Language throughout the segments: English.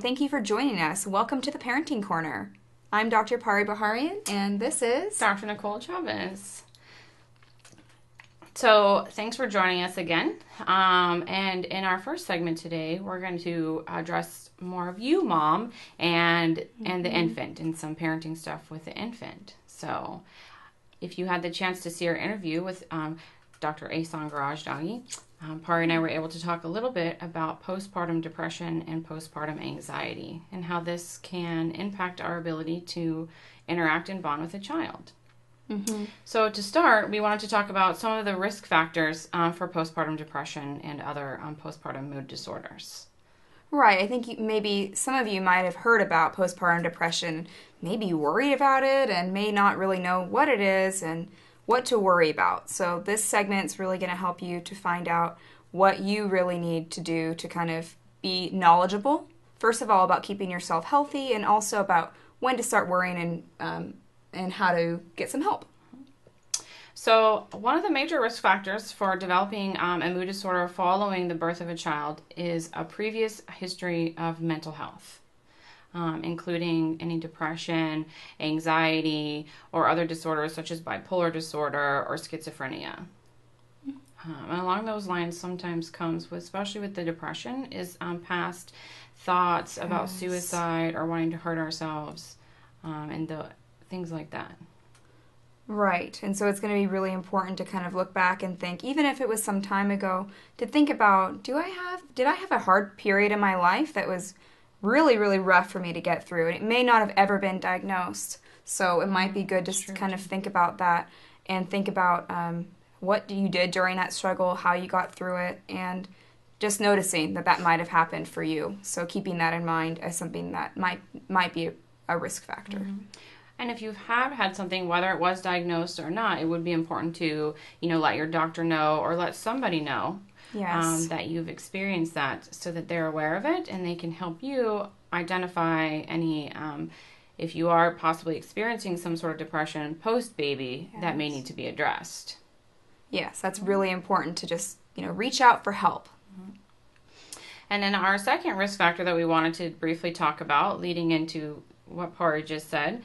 thank you for joining us. Welcome to the Parenting Corner. I'm Dr. Parie Baharian, and this is Dr. Nicole Chavez. So thanks for joining us again. And in our first segment today, we're going to address more of you, Mom, and the infant, and some parenting stuff with the infant. So if you had the chance to see our interview with Dr. Asan Garajdahi, Parie and I were able to talk a little bit about postpartum depression and postpartum anxiety and how this can impact our ability to interact and bond with a child. Mm-hmm. So to start, we wanted to talk about some of the risk factors for postpartum depression and other postpartum mood disorders. Right. I think maybe some of you might have heard about postpartum depression, maybe worried about it, and may not really know what it is and what to worry about. So this segment's really going to help you to find out what you really need to do to kind of be knowledgeable, first of all, about keeping yourself healthy, and also about when to start worrying and how to get some help. So one of the major risk factors for developing a mood disorder following the birth of a child is a previous history of mental health, including any depression, anxiety, or other disorders such as bipolar disorder or schizophrenia. And along those lines, sometimes comes with, especially with the depression, is past thoughts about suicide or wanting to hurt ourselves, and things like that. Right. And so it's going to be really important to kind of look back and think, even if it was some time ago, to think about, did I have a hard period in my life that was really, really rough for me to get through? And it may not have ever been diagnosed. So it might be good to kind of think about that and think about what you did during that struggle, how you got through it, and just noticing that might have happened for you. So keeping that in mind as something that might be a risk factor. Mm-hmm. And if you have had something, whether it was diagnosed or not, it would be important to, let your doctor know or let somebody know that you've experienced that, so that they're aware of it and they can help you identify any, if you are possibly experiencing some sort of depression post-baby, that may need to be addressed. Yes, that's really important to just, reach out for help. Mm-hmm. And then our second risk factor that we wanted to briefly talk about, leading into what Parie just said,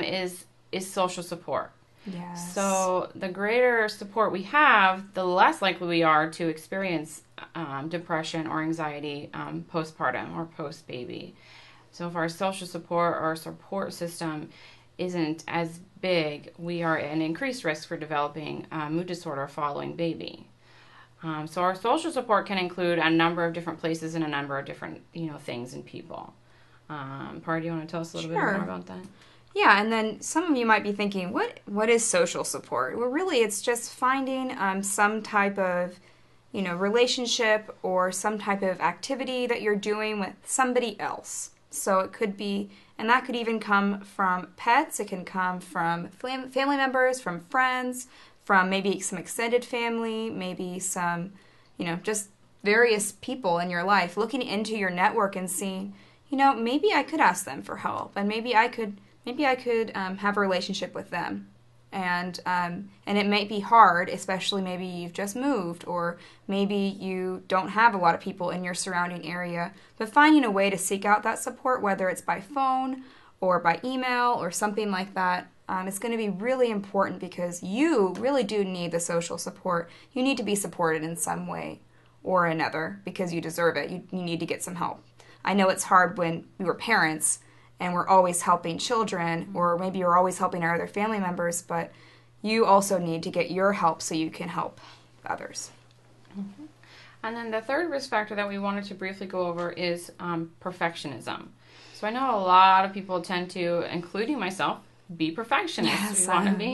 is social support. Yes. So the greater support we have, the less likely we are to experience depression or anxiety postpartum or post-baby. So if our social support or support system isn't as big, we are at an increased risk for developing mood disorder following baby. So our social support can include a number of different places and a number of different things and people. Parie, do you want to tell us a little bit more about that? Yeah, and then some of you might be thinking, what is social support? Well, really, it's just finding some type of, relationship or some type of activity that you're doing with somebody else. So it could be, and that could even come from pets. It can come from family members, from friends, from maybe some extended family, maybe some, just various people in your life. Looking into your network and seeing, maybe I could ask them for help, and maybe I could have a relationship with them, and it may be hard, especially maybe you've just moved, or maybe you don't have a lot of people in your surrounding area. But finding a way to seek out that support, whether it's by phone or by email or something like that, it's going to be really important, because you really do need the social support. You need to be supported in some way or another, because you deserve it. You need to get some help. I know it's hard when we were parents and we're always helping children, or maybe you're always helping our other family members, but you also need to get your help so you can help others. Mm-hmm. And then the third risk factor that we wanted to briefly go over is perfectionism. So I know a lot of people tend to, including myself, be perfectionists. Yes, we want to be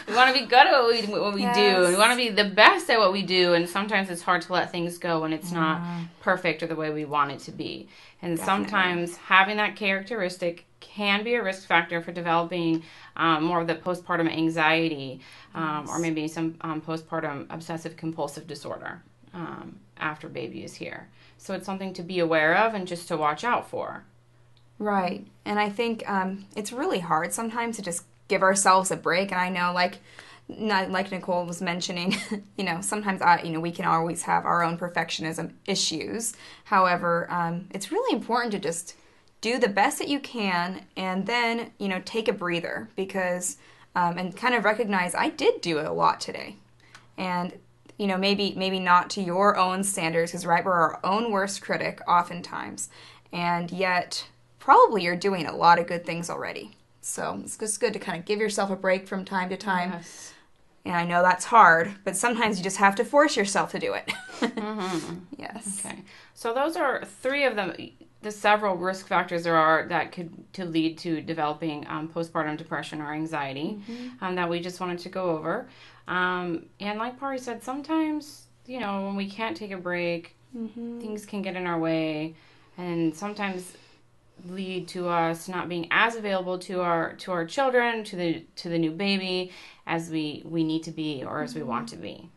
we want to be good at what we do, and we want to be the best at what we do, and sometimes it's hard to let things go when it's not perfect or the way we want it to be. And sometimes having that characteristic can be a risk factor for developing more of the postpartum anxiety, or maybe some postpartum obsessive compulsive disorder after baby is here. So it's something to be aware of and just to watch out for. Right. And I think it's really hard sometimes to just give ourselves a break. And I know, not like Nicole was mentioning, sometimes we can always have our own perfectionism issues. However, it's really important to just do the best that you can, and then take a breather, because and kind of recognize I did do it a lot today, and maybe not to your own standards, because we're our own worst critic oftentimes, and yet probably you're doing a lot of good things already. So it's just good to kind of give yourself a break from time to time. Yes. And I know that's hard, but sometimes you just have to force yourself to do it. Mm-hmm. Yes. Okay. So those are 3 of the several risk factors there are that could lead to developing postpartum depression or anxiety, that we just wanted to go over. And like Parie said, sometimes, when we can't take a break, things can get in our way, and sometimes lead to us not being as available to our children, to the new baby, as we need to be, or as we want to be.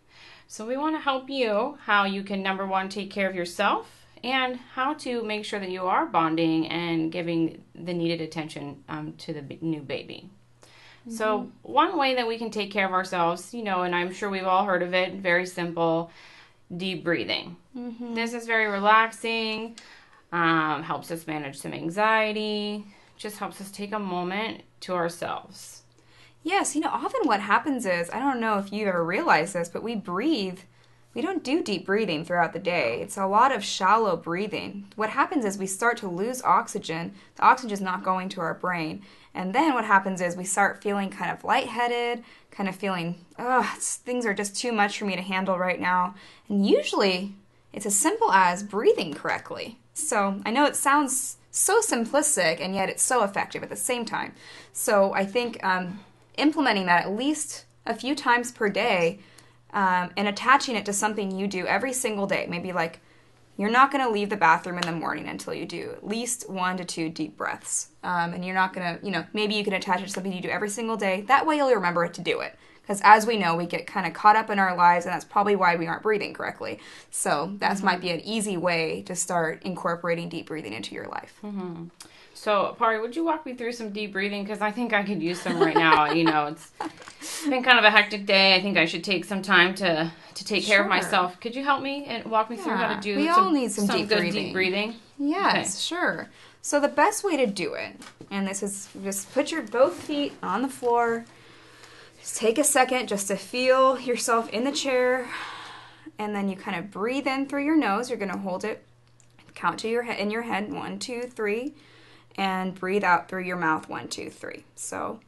So we want to help you how you can, number 1, take care of yourself, and how to make sure that you are bonding and giving the needed attention to the new baby. So one way that we can take care of ourselves, and I'm sure we've all heard of it, very simple, deep breathing. This is very relaxing. Helps us manage some anxiety, just helps us take a moment to ourselves. Yes, often what happens is, I don't know if you've ever realized this, but we don't do deep breathing throughout the day. It's a lot of shallow breathing. What happens is we start to lose oxygen. The oxygen's not going to our brain. And then what happens is we start feeling kind of lightheaded, kind of feeling, things are just too much for me to handle right now. And usually it's as simple as breathing correctly. So I know it sounds so simplistic, and yet it's so effective at the same time. So I think implementing that at least a few times per day, and attaching it to something you do every single day. Maybe like you're not going to leave the bathroom in the morning until you do at least 1 to 2 deep breaths. And you're not going to, maybe you can attach it to something you do every single day. That way you'll remember to do it. Because as we know, we get kind of caught up in our lives, and that's probably why we aren't breathing correctly. So that might be an easy way to start incorporating deep breathing into your life. So, Parie, would you walk me through some deep breathing? Because I think I could use some right now. It's been kind of a hectic day. I think I should take some time to take care of myself. Could you help me and walk me through how to do we all need some deep good breathing. Deep breathing? Yes, sure. So the best way to do it, and this is just put your both feet on the floor. Just take a second just to feel yourself in the chair, and then you kind of breathe in through your nose. You're going to hold it, count to your head in your head, 1, 2, 3, and breathe out through your mouth, 1, 2, 3. So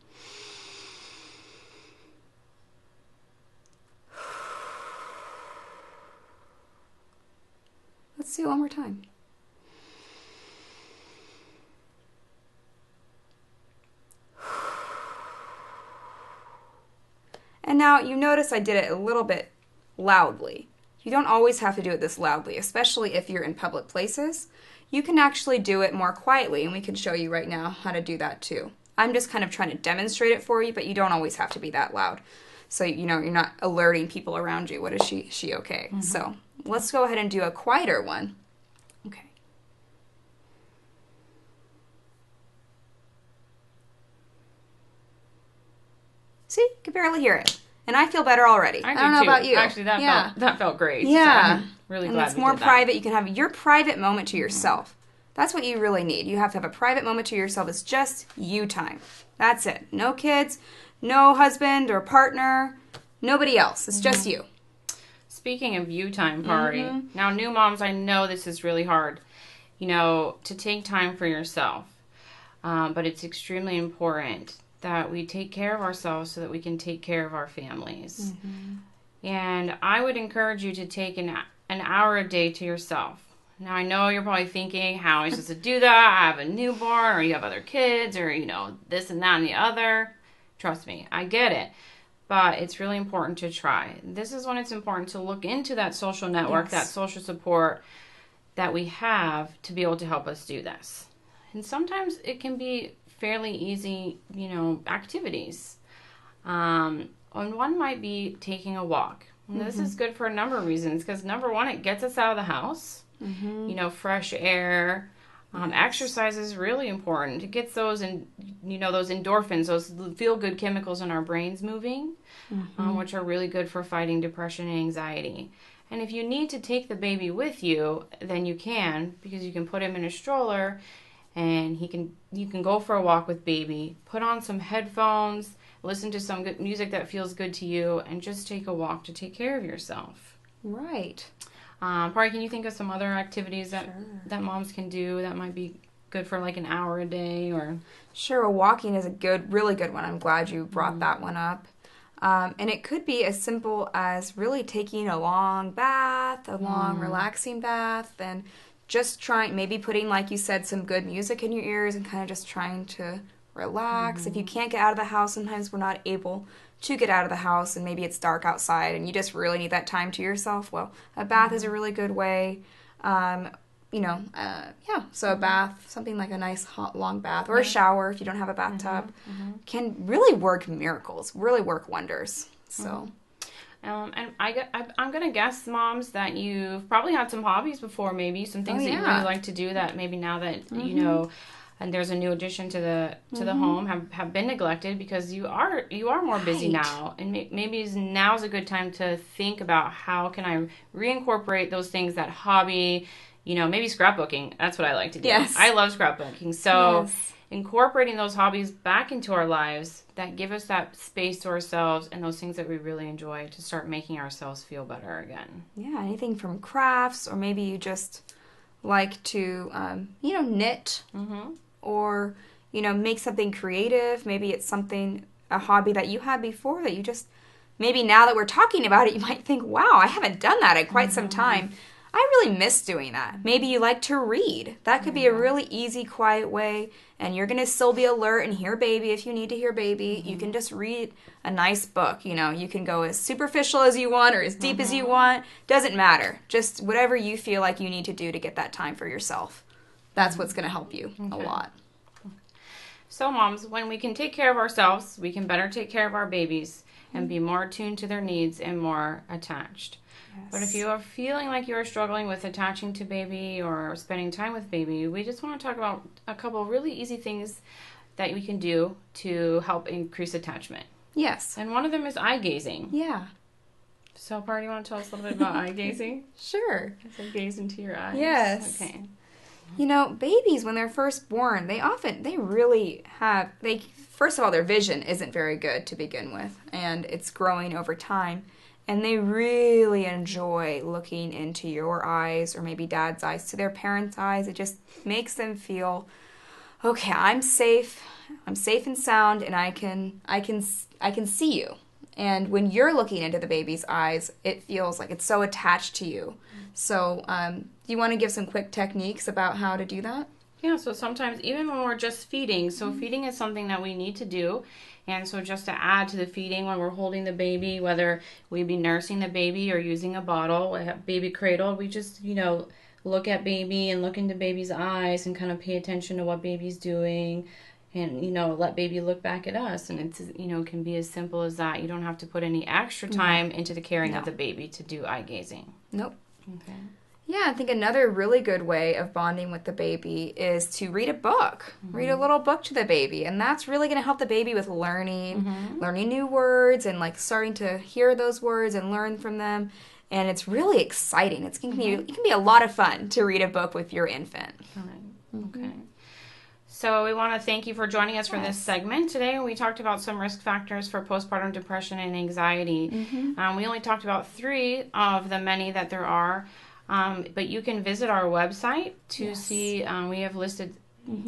let's do it one more time. And now you notice I did it a little bit loudly. You don't always have to do it this loudly, especially if you're in public places. You can actually do it more quietly, and we can show you right now how to do that too. I'm just kind of trying to demonstrate it for you, but you don't always have to be that loud. So, you're not alerting people around you. What is she okay? So let's go ahead and do a quieter one. Okay. See, you can barely hear it. And I feel better already. I don't know about you. Actually, that felt great. Yeah. So I'm really and glad it's we more did that. private. You can have your private moment to yourself. That's what you really need. You have to have a private moment to yourself. It's just you time. That's it. No kids, no husband or partner, nobody else. It's just you. Speaking of you time, Parie, now new moms, I know this is really hard, to take time for yourself. But it's extremely important that we take care of ourselves so that we can take care of our families. And I would encourage you to take an hour a day to yourself. Now, I know you're probably thinking, how am I supposed to do that? I have a newborn, or you have other kids, or, this and that and the other. Trust me, I get it. But it's really important to try. This is when it's important to look into that social network, that social support that we have to be able to help us do this. And sometimes it can be fairly easy, activities. And one might be taking a walk. And this is good for a number of reasons, because number one, it gets us out of the house, fresh air. Exercise is really important. It gets those, and those endorphins, those feel-good chemicals in our brains moving, which are really good for fighting depression and anxiety. And if you need to take the baby with you, then you can, because you can put him in a stroller, and you can go for a walk with baby, put on some headphones, listen to some good music that feels good to you, and just take a walk to take care of yourself. Right. Parie, can you think of some other activities that moms can do that might be good for like an hour a day? Or Sure, walking is really good one. I'm glad you brought that one up. And it could be as simple as really taking a long bath, a long relaxing bath, and just maybe putting, like you said, some good music in your ears and kind of just trying to relax. If you can't get out of the house, sometimes we're not able to get out of the house, and maybe it's dark outside and you just really need that time to yourself. Well, a bath is a really good way. So a bath, something like a nice hot long bath, or a shower if you don't have a bathtub, can really work miracles, really work wonders. So, and I'm gonna guess, moms, that you've probably had some hobbies before, maybe some things that you really like to do that maybe now that and there's a new addition to the home have been neglected because you are more busy now, and maybe now's a good time to think about how can I reincorporate those things, that hobby. Maybe scrapbooking. That's what I like to do. Yes. I love scrapbooking. So incorporating those hobbies back into our lives that give us that space to ourselves and those things that we really enjoy to start making ourselves feel better again. Yeah, anything from crafts, or maybe you just like to, knit, or, make something creative. Maybe it's a hobby that you had before that you just, maybe now that we're talking about it, you might think, wow, I haven't done that in quite some time. I really miss doing that. Maybe you like to read. That could be a really easy, quiet way, and you're going to still be alert and hear baby if you need to hear baby. You can just read a nice book. You can go as superficial as you want or as deep as you want. Doesn't matter. Just whatever you feel like you need to do to get that time for yourself. That's what's going to help you a lot. So, moms, when we can take care of ourselves, we can better take care of our babies and be more attuned to their needs and more attached. Yes. But if you are feeling like you are struggling with attaching to baby or spending time with baby, we just want to talk about a couple really easy things that we can do to help increase attachment. Yes. And one of them is eye gazing. Yeah. So, Parie, you want to tell us a little bit about eye gazing? Sure. So gaze into your eyes. Yes. Okay. Babies, when they're first born, first of all, their vision isn't very good to begin with, and it's growing over time. And they really enjoy looking into your eyes, or maybe dad's eyes, to their parents' eyes. It just makes them feel, okay, I'm safe and sound, and I can see you. And when you're looking into the baby's eyes, it feels like it's so attached to you. So, do you want to give some quick techniques about how to do that? Yeah, so sometimes even when we're just feeding, feeding is something that we need to do. And so just to add to the feeding when we're holding the baby, whether we be nursing the baby or using a bottle, a baby cradle, we just, look at baby and look into baby's eyes and kind of pay attention to what baby's doing and, let baby look back at us. And it's, can be as simple as that. You don't have to put any extra time into the caring of the baby to do eye gazing. Nope. Okay. Yeah, I think another really good way of bonding with the baby is to read a book. Read a little book to the baby, and that's really going to help the baby with learning new words, and like starting to hear those words and learn from them. And it's really exciting. It can be a lot of fun to read a book with your infant. Okay. So we want to thank you for joining us for this segment today. We talked about some risk factors for postpartum depression and anxiety. We only talked about 3 of the many that there are. But you can visit our website to see, we have listed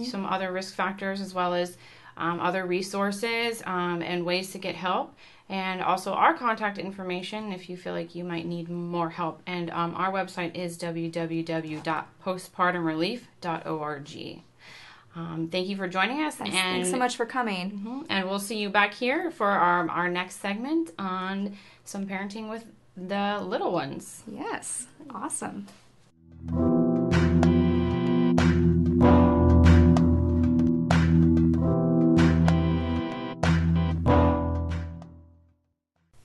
some other risk factors as well as other resources and ways to get help. And also our contact information if you feel like you might need more help. And our website is www.postpartumrelief.org. Thank you for joining us. Yes, thanks so much for coming. And we'll see you back here for our next segment on some parenting with the little ones. Yes, awesome.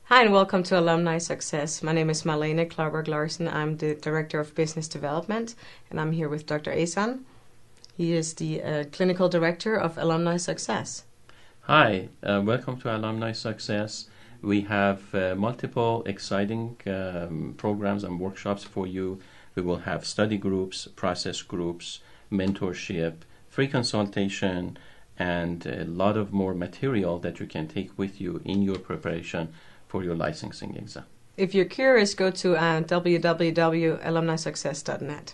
Hi and welcome to Alumni Success. My name is Marlene Klarberg Larsen. I'm the Director of Business Development, and I'm here with Dr. Asan. He is the clinical director of Alumni Success. Hi, welcome to Alumni Success. We have multiple exciting programs and workshops for you. We will have study groups, process groups, mentorship, free consultation, and a lot of more material that you can take with you in your preparation for your licensing exam. If you're curious, go to www.alumnisuccess.net.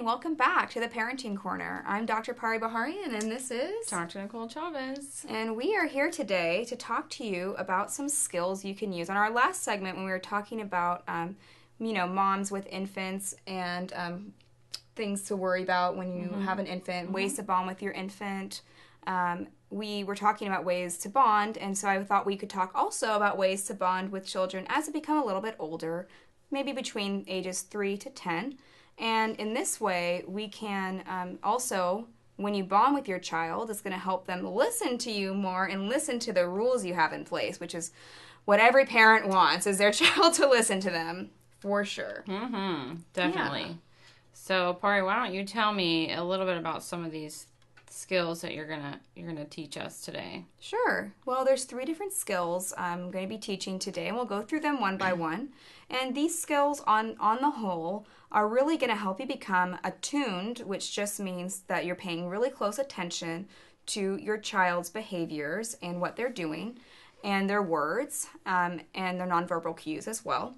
Welcome back to the Parenting Corner. I'm Dr. Parie Baharian, and this is Dr. Nicole Chavez. And we are here today to talk to you about some skills you can use. On our last segment, when we were talking about, moms with infants and things to worry about when you have an infant, ways to bond with your infant. We were talking about ways to bond, and so I thought we could talk also about ways to bond with children as they become a little bit older, maybe between ages 3 to 10. And in this way, we can also, when you bond with your child, it's going to help them listen to you more and listen to the rules you have in place, which is what every parent wants, is their child to listen to them, for sure. Definitely. Yeah. So, Parie, why don't you tell me a little bit about some of these skills that you're gonna teach us today? Sure. Well, there's 3 different skills I'm going to be teaching today, and we'll go through them one by one. And these skills, on the whole, are really going to help you become attuned, which just means that you're paying really close attention to your child's behaviors and what they're doing, and their words, and their nonverbal cues as well.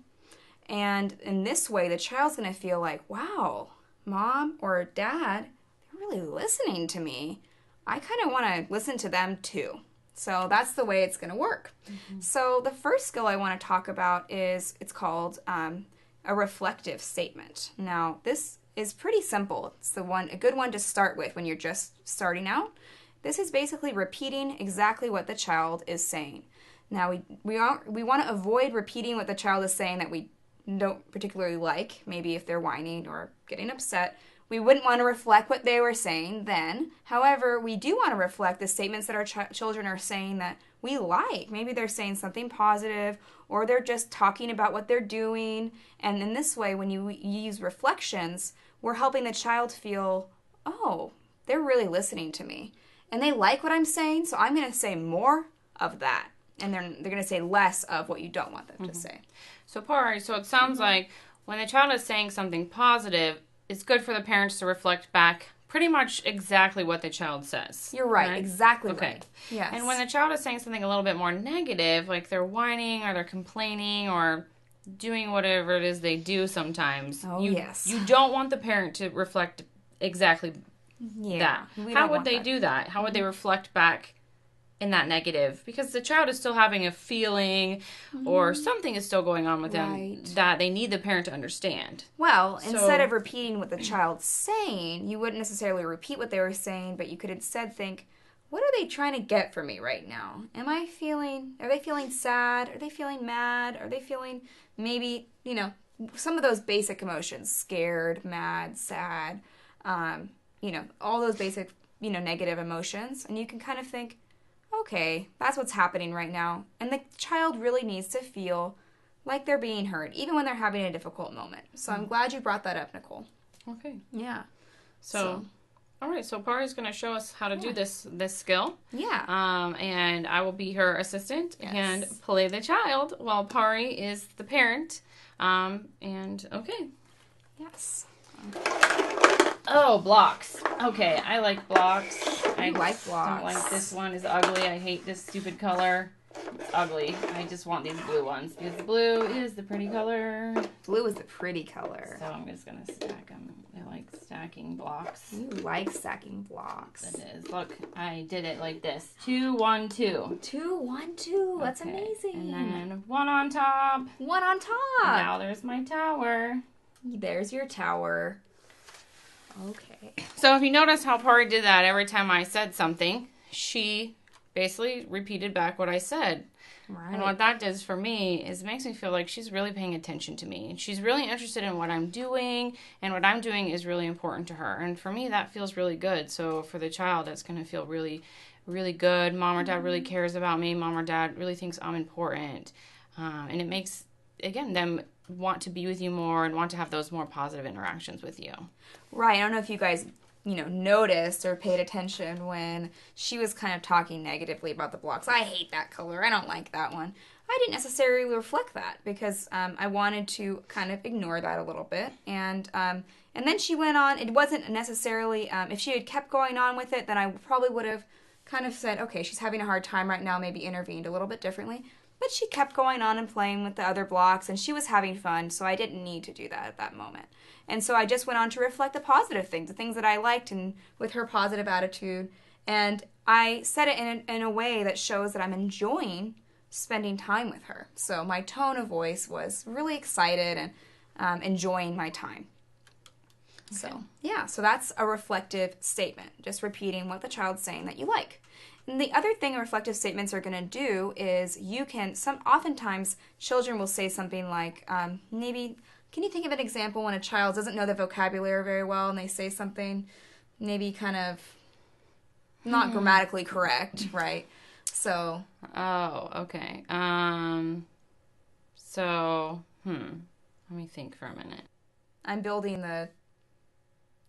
And in this way, the child's going to feel like, wow, mom or dad, they're really listening to me. I kind of want to listen to them too. So that's the way it's going to work. So the first skill I want to talk about it's called a reflective statement. Now, this is pretty simple. It's a good one to start with when you're just starting out. This is basically repeating exactly what the child is saying. Now, we want to avoid repeating what the child is saying that we don't particularly like. Maybe if they're whining or getting upset, we wouldn't want to reflect what they were saying then. However, we do want to reflect the statements that our children are saying that we like. Maybe they're saying something positive, or they're just talking about what they're doing. And in this way, when you use reflections, we're helping the child feel, oh, they're really listening to me. And they like what I'm saying, so I'm going to say more of that. And they're going to say less of what you don't want them to say. So, Parie, so it sounds like when the child is saying something positive, it's good for the parents to reflect back pretty much exactly what the child says. You're right. Exactly right. Yes. And when the child is saying something a little bit more negative, like they're whining or they're complaining or doing whatever it is they do sometimes, you don't want the parent to reflect exactly that. How would they do that? How would they reflect back in that negative? Because the child is still having a feeling or something is still going on with them that they need the parent to understand. Well, instead of repeating what the child's saying, you wouldn't necessarily repeat what they were saying, but you could instead think, what are they trying to get from me right now? Are they feeling sad? Are they feeling mad? Are they feeling maybe, some of those basic emotions, scared, mad, sad, all those basic, negative emotions. And you can kind of think, okay, that's what's happening right now. And the child really needs to feel like they're being heard, even when they're having a difficult moment. So I'm glad you brought that up, Nicole. Okay. Yeah. So all right, so Parie's going to show us how to do this skill. Yeah. And I will be her assistant and play the child while Parie is the parent. Okay. Yes. Oh, blocks. Okay, I like blocks. I like blocks. Don't like this one. It's ugly. I hate this stupid color. It's ugly. I just want these blue ones because the blue is the pretty color. Blue is the pretty color. So I'm just going to stack them. I like stacking blocks. You like stacking blocks. It is. Look, I did it like this. 2, 1, 2. 2, 1, 2. That's amazing. And then 1 on top. 1 on top. Now there's my tower. There's your tower. Okay. So if you notice how Parie did that every time I said something, she basically repeated back what I said. Right. And what that does for me is it makes me feel like she's really paying attention to me. And she's really interested in what I'm doing, and what I'm doing is really important to her. And for me, that feels really good. So for the child, that's going to feel really, really good. Mom or dad really cares about me. Mom or dad really thinks I'm important. And it makes, again, them want to be with you more and want to have those more positive interactions with you. Right. I don't know if you guys, noticed or paid attention when she was kind of talking negatively about the blocks. I hate that color. I don't like that one. I didn't necessarily reflect that because I wanted to kind of ignore that a little bit. And then she went on. It wasn't necessarily, if she had kept going on with it, then I probably would have kind of said, okay, she's having a hard time right now, maybe intervened a little bit differently. But she kept going on and playing with the other blocks, and she was having fun, so I didn't need to do that at that moment. And so I just went on to reflect the positive things, the things that I liked, and with her positive attitude. And I said it in a way that shows that I'm enjoying spending time with her. So my tone of voice was really excited and enjoying my time. Okay. So, yeah, so that's a reflective statement, just repeating what the child's saying that you like. And the other thing reflective statements are going to do is oftentimes children will say something like, maybe, can you think of an example when a child doesn't know the vocabulary very well and they say something maybe kind of not grammatically correct, right? So. Oh, okay. Let me think for a minute. I'm building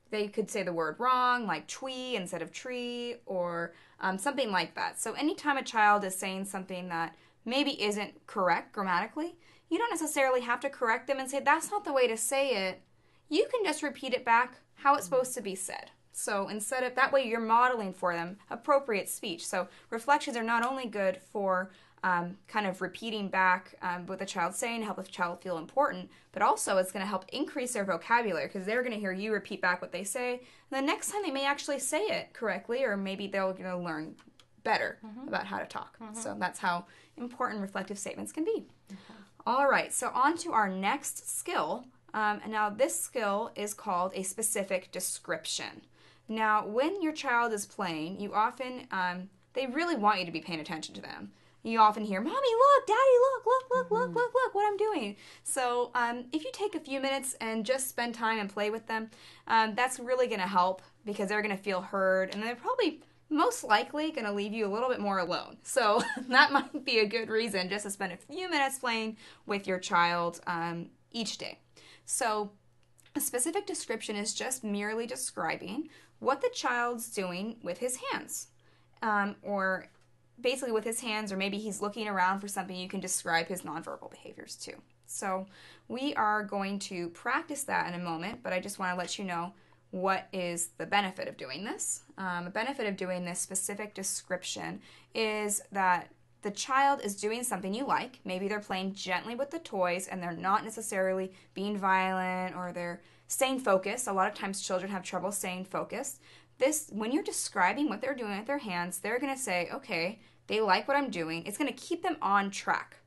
they could say the word wrong, like twee instead of tree, or something like that. So anytime a child is saying something that maybe isn't correct grammatically, you don't necessarily have to correct them and say, that's not the way to say it. You can just repeat it back how it's supposed to be said. So instead of, that way you're modeling for them appropriate speech. So reflections are not only good for kind of repeating back what the child's saying to help the child feel important, but also it's going to help increase their vocabulary because they're going to hear you repeat back what they say. And the next time they may actually say it correctly, or maybe they're going to learn better about how to talk. So that's how important reflective statements can be. All right, so on to our next skill. And now this skill is called a specific description. Now, when your child is playing, you often, they really want you to be paying attention to them. You often hear, Mommy, look, Daddy, look what I'm doing. So if you take a few minutes and just spend time and play with them, that's really going to help because they're going to feel heard, and they're probably most likely going to leave you a little bit more alone. So that might be a good reason just to spend a few minutes playing with your child each day. So a specific description is just merely describing what the child's doing with his hands, or basically with his hands, or maybe he's looking around for something. You can describe his nonverbal behaviors too. So we are going to practice that in a moment, but I just want to let you know what is the benefit of doing this. The benefit of doing this specific description is that the child is doing something you like. Maybe they're playing gently with the toys and they're not necessarily being violent, or they're staying focused. A lot of times children have trouble staying focused. When you're describing what they're doing with their hands, they're going to say, okay, they like what I'm doing. It's going to keep them on track.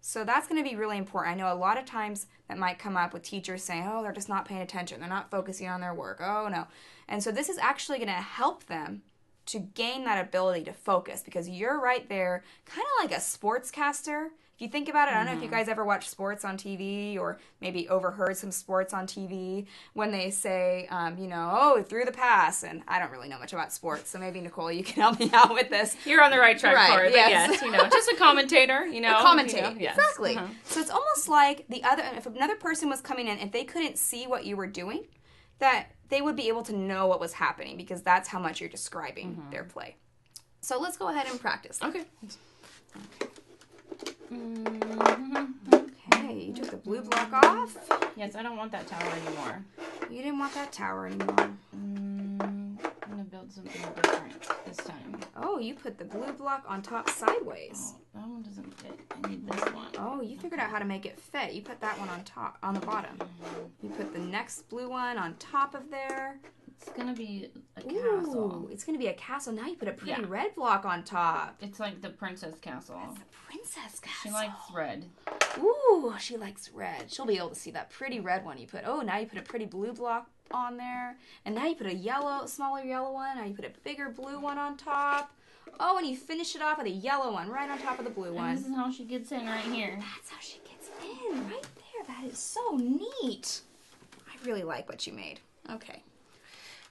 So that's going to be really important. I know a lot of times that might come up with teachers saying, oh, they're just not paying attention. They're not focusing on their work. Oh, no. And so this is actually going to help them to gain that ability to focus, because you're right there, kind of like a sportscaster. If you think about it, I don't know if you guys ever watch sports on TV or maybe overheard some sports on TV when they say, oh, through the pass. And I don't really know much about sports, so maybe, Nicole, you can help me out with this. You're on the right track, right, Parie, yes. But yes, just a commentator, A commentator, yes. Exactly. So it's almost like if another person was coming in, if they couldn't see what you were doing, that they would be able to know what was happening, because that's how much you're describing their play. So let's go ahead and practice. Okay. Okay, you took the blue block off. Yes, I don't want that tower anymore. You didn't want that tower anymore. I'm going to build something different this time. Oh, you put the blue block on top sideways. Oh, that one doesn't fit. I need this one. Oh, you figured out how to make it fit. You put that one on the bottom. You put the next blue one on top of there. It's going to be a castle. Ooh, it's going to be a castle. Now you put a pretty red block on top. It's like the princess castle. It's the princess castle. She likes red. Ooh, she likes red. She'll be able to see that pretty red one you put. Oh, now you put a pretty blue block on there. And now you put a smaller yellow one. Now you put a bigger blue one on top. Oh, and you finish it off with a yellow one right on top of the blue one. And this is how she gets in right here. That's how she gets in, right there. That is so neat. I really like what you made. Okay.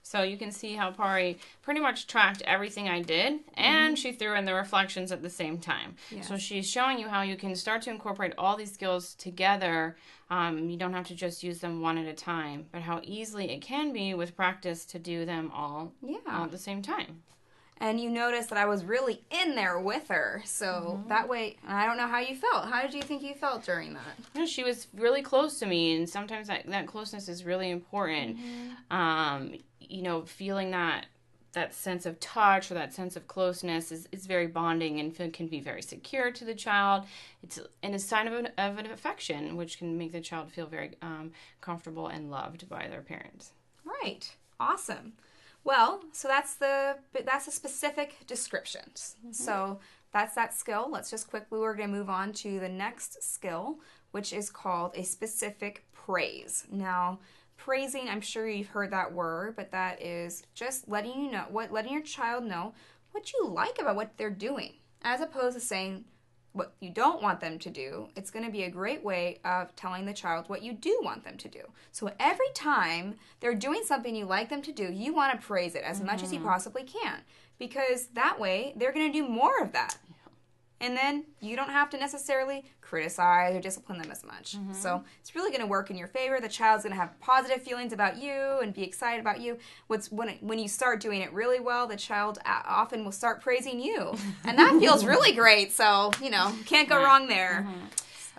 So you can see how Parie pretty much tracked everything I did, and she threw in the reflections at the same time. Yes. So she's showing you how you can start to incorporate all these skills together. You don't have to just use them one at a time, but how easily it can be with practice to do them all at the same time. And you notice that I was really in there with her. So that way, I don't know how you felt. How did you think you felt during that? You know, she was really close to me, and sometimes that closeness is really important. You know, feeling that sense of touch or that sense of closeness is very bonding and can be very secure to the child. It's a sign of an affection, which can make the child feel very comfortable and loved by their parents. Right. Awesome. Well, so that's the specific descriptions. So that's that skill. Let's just quickly, we're going to move on to the next skill, which is called a specific praise. Now, praising, I'm sure you've heard that word, but that is just letting your child know what you like about what they're doing, as opposed to saying what you don't want them to do. It's going to be a great way of telling the child what you do want them to do. So every time they're doing something you like them to do, you want to praise it as much as you possibly can, because that way they're going to do more of that. And then you don't have to necessarily criticize or discipline them as much. So it's really going to work in your favor. The child's going to have positive feelings about you and be excited about you. When you start doing it really well, the child often will start praising you. And that feels really great. So, can't go wrong there.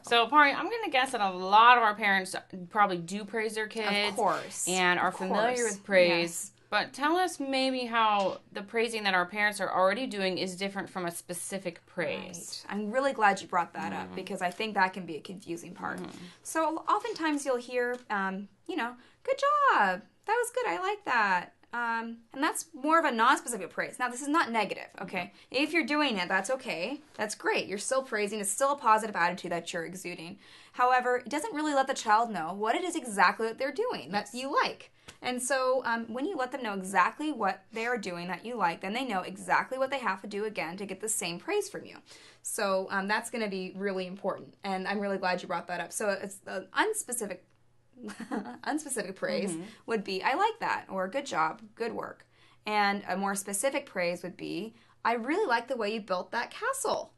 So, Parie, I'm going to guess that a lot of our parents probably do praise their kids. Of course. And are familiar with praise. Yes. But tell us maybe how the praising that our parents are already doing is different from a specific praise. Right. I'm really glad you brought that up, because I think that can be a confusing part. So oftentimes you'll hear, good job. That was good. I like that. And that's more of a non-specific praise. Now, this is not negative, okay? If you're doing it, that's okay. That's great. You're still praising. It's still a positive attitude that you're exuding. However, it doesn't really let the child know what it is exactly that they're doing that you like. And so when you let them know exactly what they are doing that you like, then they know exactly what they have to do again to get the same praise from you. So that's going to be really important. And I'm really glad you brought that up. So it's unspecific praise would be, I like that, or good job, good work. And a more specific praise would be, I really like the way you built that castle.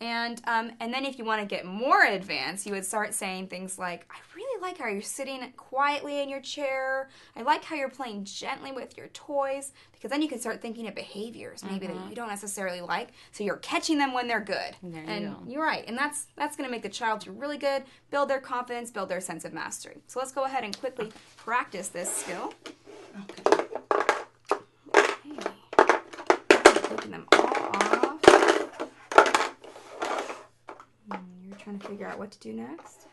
And then if you want to get more advanced, you would start saying things like, I really like how you're sitting quietly in your chair. I like how you're playing gently with your toys, because then you can start thinking of behaviors maybe that you don't necessarily like. So you're catching them when they're good. There you and go. You're right. And that's going to make the child do really good, build their confidence, build their sense of mastery. So let's go ahead and quickly practice this skill. Okay. Taking them all off. You're trying to figure out what to do next.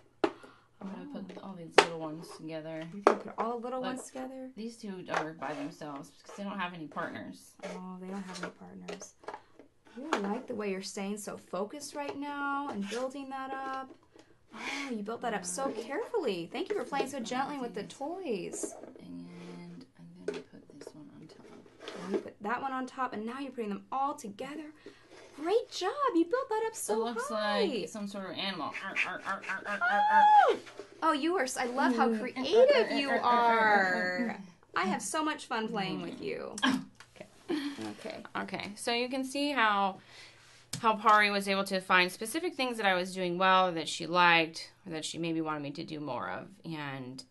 I'm going to put all these little ones together. You're going to put all the little ones together? These two are by themselves because they don't have any partners. Oh, they don't have any partners. I really like the way you're staying so focused right now and building that up. Oh, you built that up so carefully. Thank you for playing so gently with the toys. And I'm going to put this one on top. And you put that one on top, and now you're putting them all together. Great job. You built that up so high. It looks like some sort of animal. Oh, you are. I love how creative you are. I have so much fun playing with you. Okay. So you can see how Parie was able to find specific things that I was doing well, that she liked, or that she maybe wanted me to do more of, and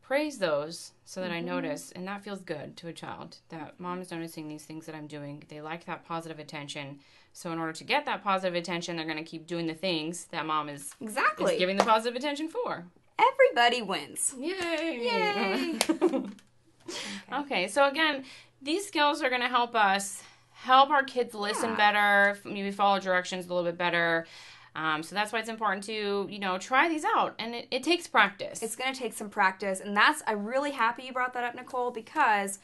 praise those so that I notice, and that feels good to a child, that mom is noticing these things that I'm doing. They like that positive attention. So in order to get that positive attention, they're going to keep doing the things that mom is giving the positive attention for. Everybody wins. Yay! Okay, so again, these skills are going to help us help our kids listen better, maybe follow directions a little bit better. So that's why it's important to, try these out. And it takes practice. It's going to take some practice. And I'm really happy you brought that up, Nicole, because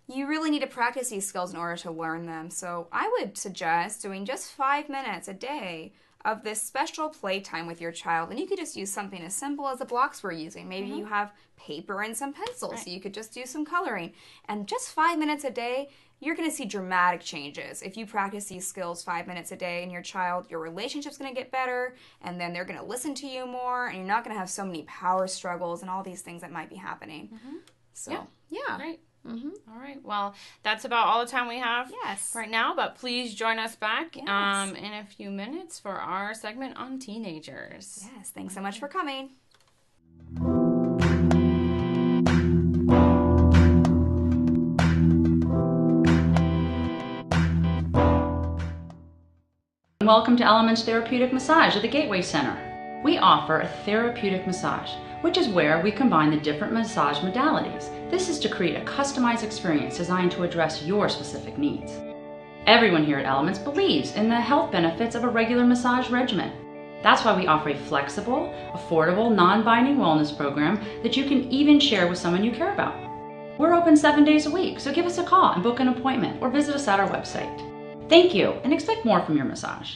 you really need to practice these skills in order to learn them. So I would suggest doing just 5 minutes a day of this special playtime with your child. And you could just use something as simple as the blocks we're using. Maybe you have paper and some pencils, so you could just do some coloring. And just 5 minutes a day, you're going to see dramatic changes. If you practice these skills 5 minutes a day in your child, your relationship's going to get better, and then they're going to listen to you more, and you're not going to have so many power struggles and all these things that might be happening. So, yeah. Great. All right. Well, that's about all the time we have right now, but please join us back in a few minutes for our segment on teenagers. Yes. Thanks so much for coming. Welcome to Element's Therapeutic Massage at the Gateway Center. We offer a therapeutic massage, which is where we combine the different massage modalities. This is to create a customized experience designed to address your specific needs. Everyone here at Elements believes in the health benefits of a regular massage regimen. That's why we offer a flexible, affordable, non-binding wellness program that you can even share with someone you care about. We're open 7 days a week, so give us a call and book an appointment or visit us at our website. Thank you, and expect more from your massage.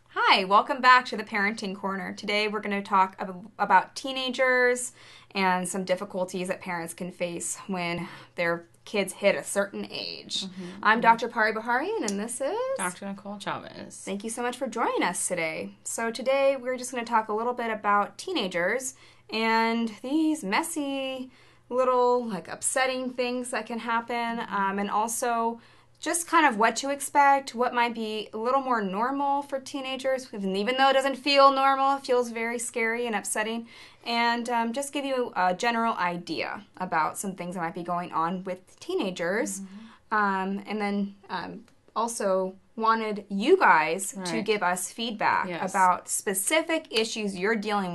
Hi, welcome back to the Parenting Corner. Today we're going to talk about teenagers and some difficulties that parents can face when their kids hit a certain age. I'm Dr. Parie Baharian, and this is Dr. Nicole Chavez. Thank you so much for joining us today. So today we're just going to talk a little bit about teenagers and these messy little upsetting things that can happen, and also just kind of what to expect, what might be a little more normal for teenagers, and even though it doesn't feel normal, it feels very scary and upsetting, and just give you a general idea about some things that might be going on with teenagers, and then also wanted you guys to give us feedback about specific issues you're dealing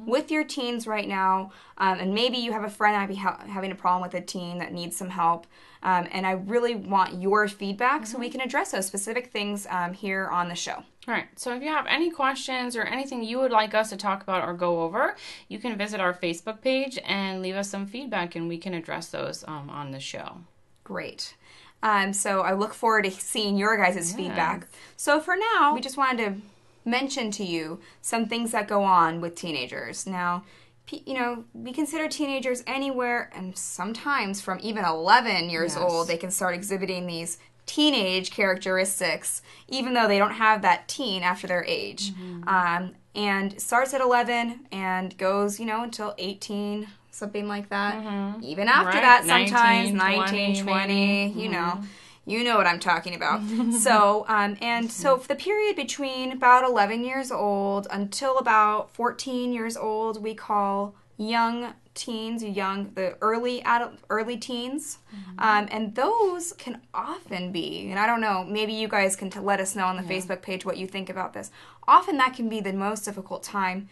with your teens right now, and maybe you have a friend that might be having a problem with a teen that needs some help, and I really want your feedback so we can address those specific things here on the show. All right, so if you have any questions or anything you would like us to talk about or go over, you can visit our Facebook page and leave us some feedback, and we can address those on the show. Great. So I look forward to seeing your guys' feedback. So for now, we just wanted to mention to you some things that go on with teenagers. Now, we consider teenagers anywhere, and sometimes from even 11 years old, they can start exhibiting these teenage characteristics, even though they don't have that teen after their age. And starts at 11 and goes, until 18, something like that. Even after that, sometimes 19, 20, you know what I'm talking about. So, so for the period between about 11 years old until about 14 years old, we call young teens, the early teens. And those can often be, and I don't know, maybe you guys can let us know on the Facebook page what you think about this. Often that can be the most difficult time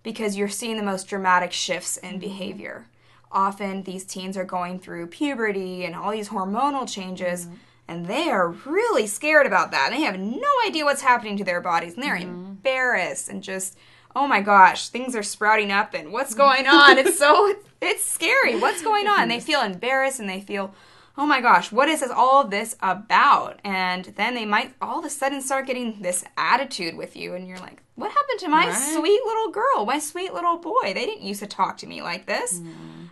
because you're seeing the most dramatic shifts in behavior. Often these teens are going through puberty and all these hormonal changes, and they are really scared about that. They have no idea what's happening to their bodies, and they're embarrassed and just, oh my gosh, things are sprouting up, and what's going on? It's scary. What's going on? And they feel embarrassed, and they feel, oh my gosh, what is all this about? And then they might all of a sudden start getting this attitude with you, and you're like, what happened to my sweet little girl, my sweet little boy? They didn't used to talk to me like this.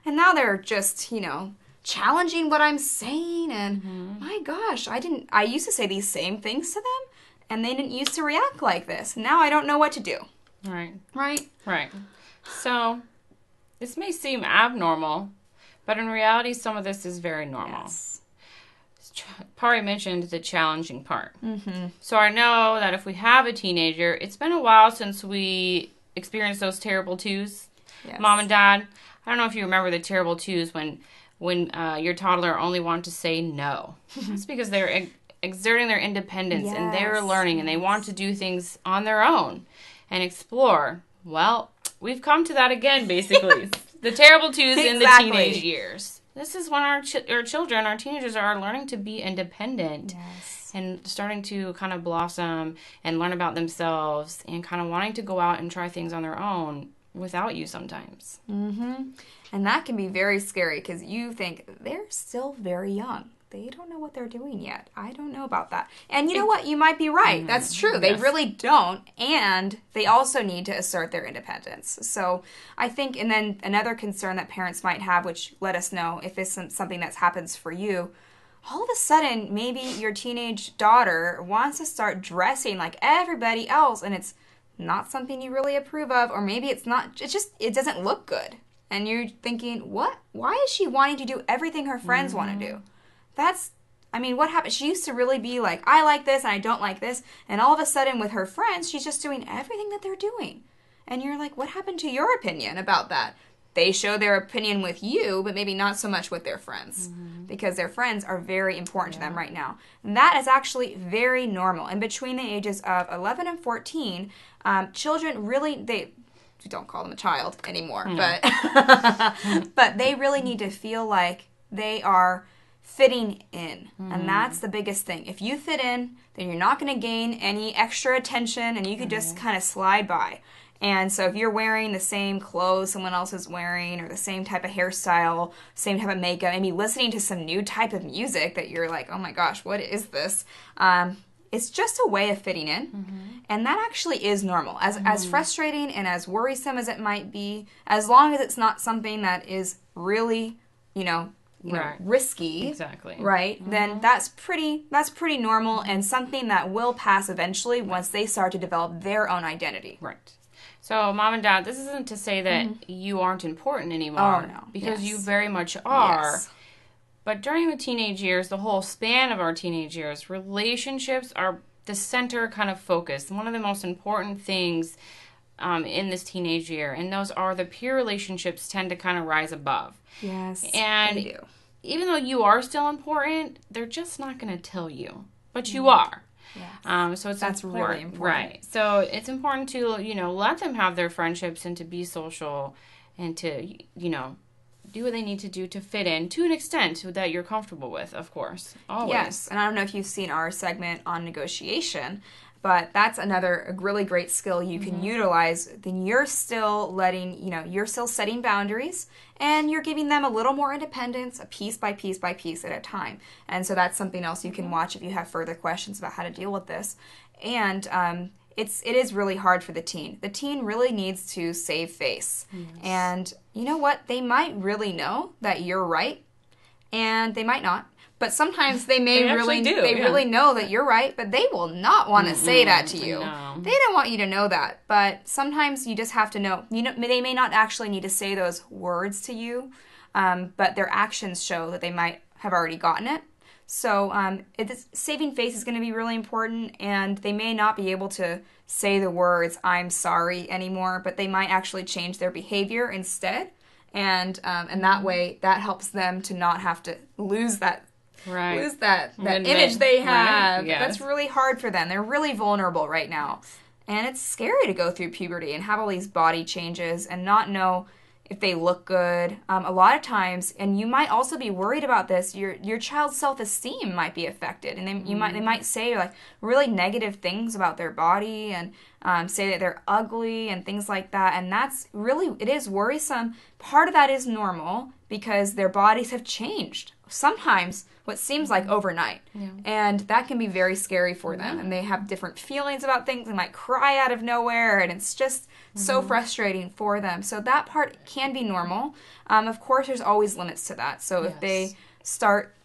And now they're just, challenging what I'm saying, and my gosh, I used to say these same things to them, and they didn't used to react like this. Now I don't know what to do. Right? So, this may seem abnormal, but in reality, some of this is very normal. Yes. Parie mentioned the challenging part. So I know that if we have a teenager, it's been a while since we experienced those terrible twos. Mom and Dad, I don't know if you remember the terrible twos when your toddler only wanted to say no. That's because they're exerting their independence and they're learning and they want to do things on their own and explore. Well, we've come to that again, basically. The terrible twos in the teenage years. This is when our children, our teenagers are learning to be independent and starting to kind of blossom and learn about themselves and kind of wanting to go out and try things on their own without you sometimes. And that can be very scary because you think they're still very young. they don't know what they're doing yet. I don't know about that. And you know what? You might be right. That's true. They really don't. And they also need to assert their independence. So I think, and then another concern that parents might have, which let us know if it's something that happens for you, all of a sudden, maybe your teenage daughter wants to start dressing like everybody else, and it's not something you really approve of, or maybe it's not, it doesn't look good. And you're thinking, what? Why is she wanting to do everything her friends want to do? What happened? She used to really be like, I like this and I don't like this. And all of a sudden with her friends, she's just doing everything that they're doing. And you're like, what happened to your opinion about that? They show their opinion with you, but maybe not so much with their friends. Because their friends are very important to them right now. And that is actually very normal. And between the ages of 11 and 14, children really, don't call them a child anymore, but they really need to feel like they are fitting in. And that's the biggest thing. If you fit in, then you're not going to gain any extra attention, and you could just kind of slide by. And so if you're wearing the same clothes someone else is wearing, or the same type of hairstyle, same type of makeup, maybe listening to some new type of music that you're like, oh my gosh, what is this? It's just a way of fitting in, and that actually is normal. As frustrating and as worrisome as it might be, as long as it's not something that is really, risky, exactly, right? Then that's pretty normal, and something that will pass eventually once they start to develop their own identity. Right. So, Mom and Dad, this isn't to say that you aren't important anymore. Oh no, because you very much are. Yes. But during the teenage years, the whole span of our teenage years, relationships are the center kind of focus. One of the most important things in this teenage year, and those are the peer relationships tend to kind of rise above. Yes, and they do. Even though you are still important, they're just not going to tell you, but you are. Yes. So that's important, really important. right? So it's important to let them have their friendships and to be social and to do what they need to do to fit in to an extent that you're comfortable with, of course. Always. Yes, and I don't know if you've seen our segment on negotiation, but that's another really great skill you can utilize. Then you're still you're still setting boundaries, and you're giving them a little more independence, a piece by piece by piece at a time. And so that's something else you can watch if you have further questions about how to deal with this. And it is really hard for the teen. The teen really needs to save face. Yes. And you know what? They might really know that you're right, and they might not. But sometimes they really know that you're right, but they will not want to say that to you. No. They don't want you to know that. But sometimes you just have to know. They may not actually need to say those words to you, but their actions show that they might have already gotten it. So saving face is going to be really important, and they may not be able to say the words "I'm sorry" anymore, but they might actually change their behavior instead, and that way that helps them to not have to lose that image they have. Right? Yes. That's really hard for them. They're really vulnerable right now, and it's scary to go through puberty and have all these body changes and not know if they look good. A lot of times, and you might also be worried about this, your child's self-esteem might be affected, and they might say like really negative things about their body and say that they're ugly and things like that, and it is worrisome. Part of that is normal because their bodies have changed. Sometimes what seems like overnight. Yeah. And that can be very scary for them. And they have different feelings about things. They might cry out of nowhere, and it's just so frustrating for them. So that part can be normal. Of course, there's always limits to that. So if they start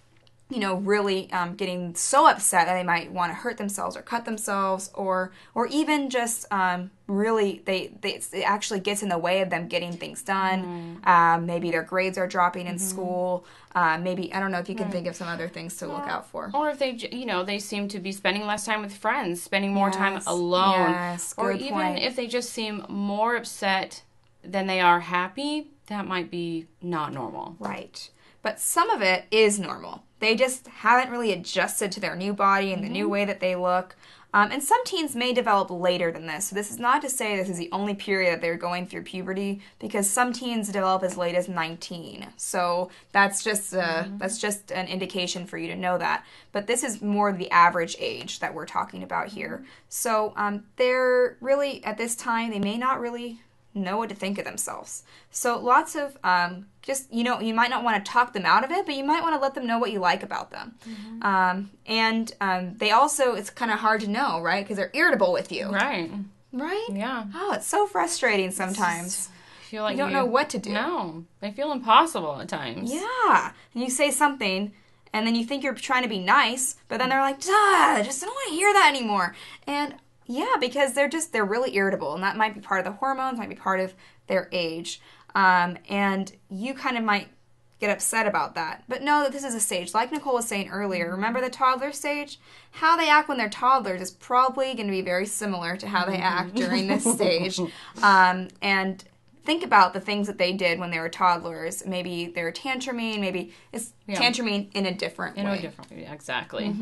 really getting so upset that they might want to hurt themselves or cut themselves, or even just really it actually gets in the way of them getting things done. Maybe their grades are dropping in school. Maybe, I don't know if you can think of some other things to look out for. Or if they seem to be spending less time with friends, spending more time alone. Yes, or good even point. if they just seem more upset than they are happy, that might be not normal. Right. But some of it is normal. They just haven't really adjusted to their new body and the new way that they look. And some teens may develop later than this. So this is not to say this is the only period that they're going through puberty, because some teens develop as late as 19. So that's just an indication for you to know that. But this is more the average age that we're talking about here. So they're really, at this time, they may not really know what to think of themselves. So lots of just, you know, you might not want to talk them out of it, but you might want to let them know what you like about them. They also, it's kind of hard to know, right? Because they're irritable with you. Right. Right? Yeah. Oh, it's so frustrating sometimes. Feel like You don't know what to do. No. They feel impossible at times. Yeah. And you say something, and then you think you're trying to be nice, but then they're like, duh, just I don't want to hear that anymore. And yeah, because they're really irritable, and that might be part of the hormones, might be part of their age. And you kind of might get upset about that. But know that this is a stage. Like Nicole was saying earlier, remember the toddler stage? How they act when they're toddlers is probably going to be very similar to how they act during this stage. And think about the things that they did when they were toddlers. Maybe they're tantruming. Maybe it's tantruming in a different way. In a different way, exactly.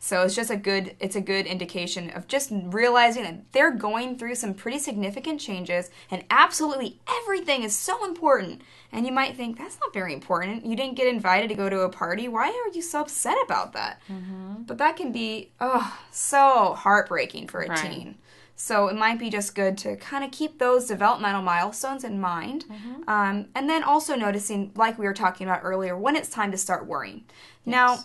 So it's just a good indication of just realizing that they're going through some pretty significant changes, and absolutely everything is so important. And you might think, that's not very important. You didn't get invited to go to a party. Why are you so upset about that? But that can be, so heartbreaking for a teen. So it might be just good to kind of keep those developmental milestones in mind. And then also noticing, like we were talking about earlier, when it's time to start worrying. Now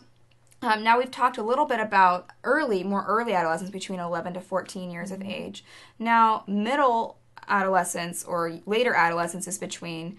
we've talked a little bit about more early adolescence, between 11 to 14 years of age. Now, middle adolescence or later adolescence is between,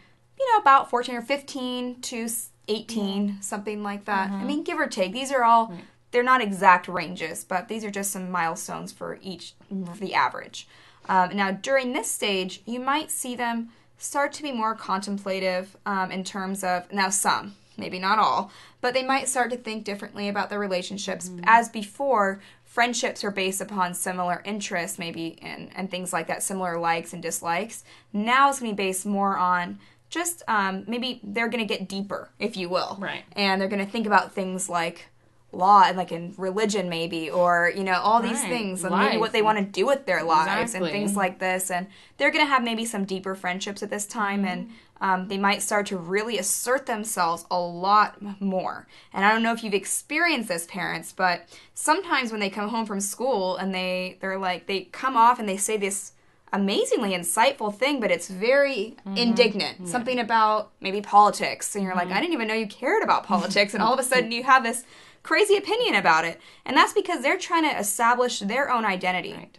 about 14 or 15 to 18, something like that. I mean, give or take. These are all... They're not exact ranges, but these are just some milestones for the average. Now, during this stage, you might see them start to be more contemplative in terms of, now some, maybe not all, but they might start to think differently about their relationships. As before, friendships are based upon similar interests, maybe, and things like that, similar likes and dislikes. Now it's going to be based more on just maybe they're going to get deeper, if you will. Right. And they're going to think about things like law, like in religion maybe, or all these things, and maybe what they want to do with their lives and things like this. And they're going to have maybe some deeper friendships at this time, and they might start to really assert themselves a lot more. And I don't know if you've experienced this, parents, but sometimes when they come home from school and they come off and they say this amazingly insightful thing, but it's very indignant, something about maybe politics, and you're like, I didn't even know you cared about politics, and all of a sudden you have this crazy opinion about it. And that's because they're trying to establish their own identity. Right.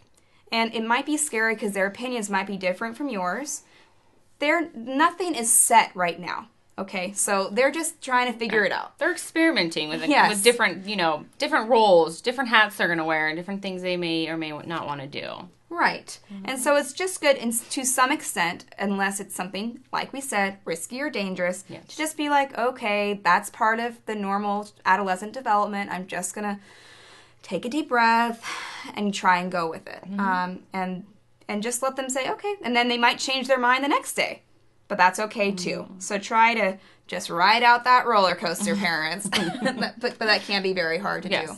And it might be scary because their opinions might be different from yours. Nothing is set right now. Okay, so they're just trying to figure it out. They're experimenting with different, different roles, different hats they're going to wear, and different things they may or may not want to do. Right. And so it's just good to some extent, unless it's something, like we said, risky or dangerous, to just be like, okay, that's part of the normal adolescent development. I'm just going to take a deep breath and try and go with it. And just let them say, okay. And then they might change their mind the next day. But that's okay, too. So try to just ride out that roller coaster, parents. but that can be very hard to do.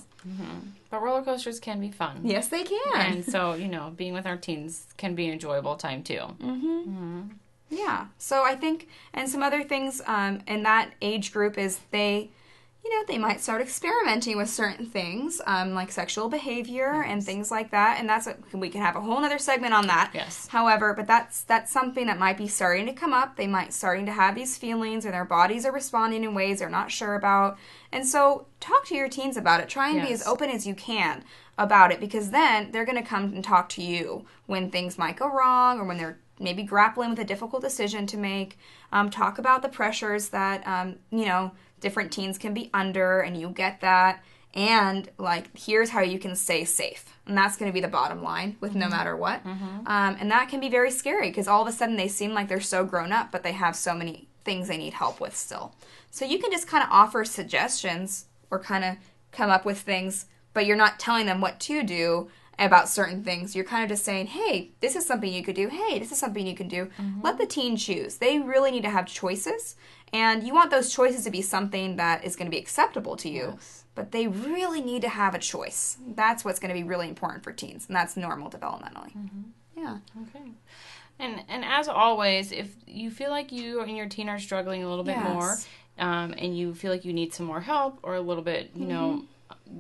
But roller coasters can be fun. Yes, they can. And so, being with our teens can be an enjoyable time, too. Yeah. So I think, and some other things in that age group is they might start experimenting with certain things, like sexual behavior and things like that. And we can have a whole other segment on that. Yes. However, but that's something that might be starting to come up. They might starting to have these feelings, and their bodies are responding in ways they're not sure about. And so talk to your teens about it. Try and be as open as you can about it, because then they're going to come and talk to you when things might go wrong, or when they're maybe grappling with a difficult decision to make. Talk about the pressures that, different teens can be under, and you get that. And, here's how you can stay safe. And that's going to be the bottom line with no matter what. And that can be very scary, because all of a sudden they seem like they're so grown up, but they have so many things they need help with still. So you can just kind of offer suggestions or kind of come up with things, but you're not telling them what to do about certain things. You're kind of just saying, hey, this is something you could do. Hey, this is something you can do. Let the teen choose. They really need to have choices. And you want those choices to be something that is going to be acceptable to you. Yes. But they really need to have a choice. That's what's going to be really important for teens. And that's normal developmentally. Yeah. Okay. And as always, if you feel like you and your teen are struggling a little bit more, and you feel like you need some more help, or a little bit,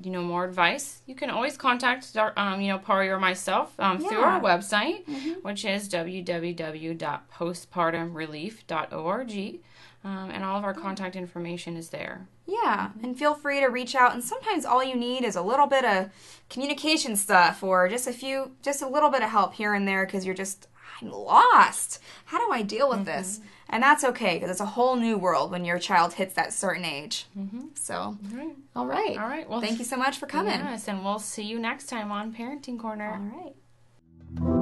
more advice, you can always contact Parie or myself through our website, which is www.postpartumrelief.org. And all of our contact information is there. Yeah, and feel free to reach out. And sometimes all you need is a little bit of communication stuff, or just a little bit of help here and there, because you're just, I'm lost. How do I deal with this? And that's okay, because it's a whole new world when your child hits that certain age. So, all right. Well, thank you so much for coming. Yes, and we'll see you next time on Parenting Corner. All right.